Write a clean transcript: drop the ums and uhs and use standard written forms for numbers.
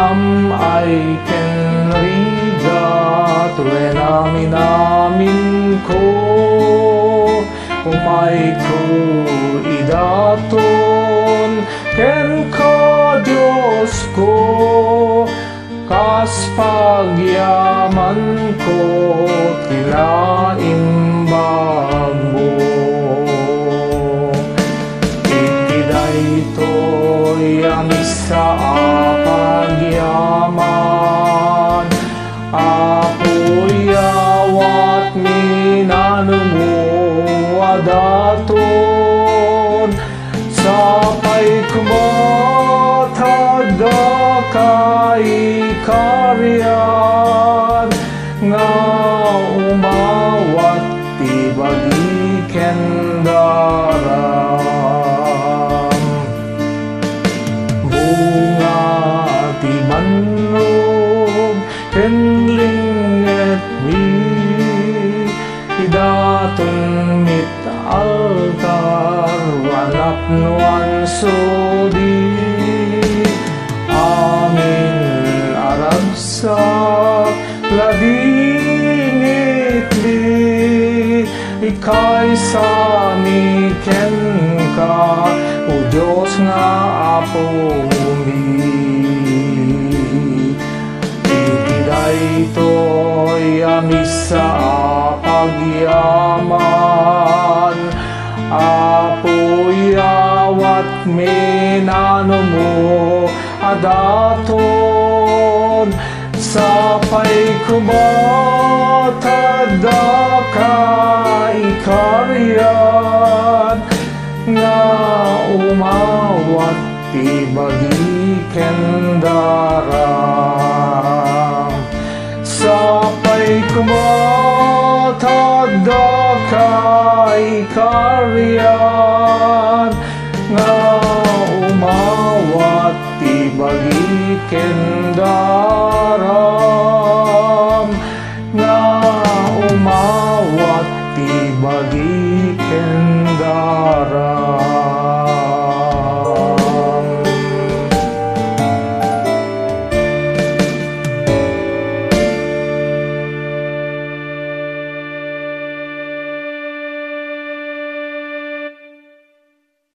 Nam ay kenriga tuloy namin ko umay ko idaton ken ka Diyos ko kas pagyaman ko tila imbag mo daytoy amisa pagyaman apoy awat minanumo adaton sapay kumatada kay karyan nga umawat tibagi kendara mannog kenlinget mi idaton mit altar wanap nuan sodi amin aragsak ladingit li ikay sami ken ka o Diyos nga apo mi daytoy amisa pagyaman apoy awat minanumo adaton sapay kumatada kay karyan nga umawat tibagi kendara sapay kumatada kay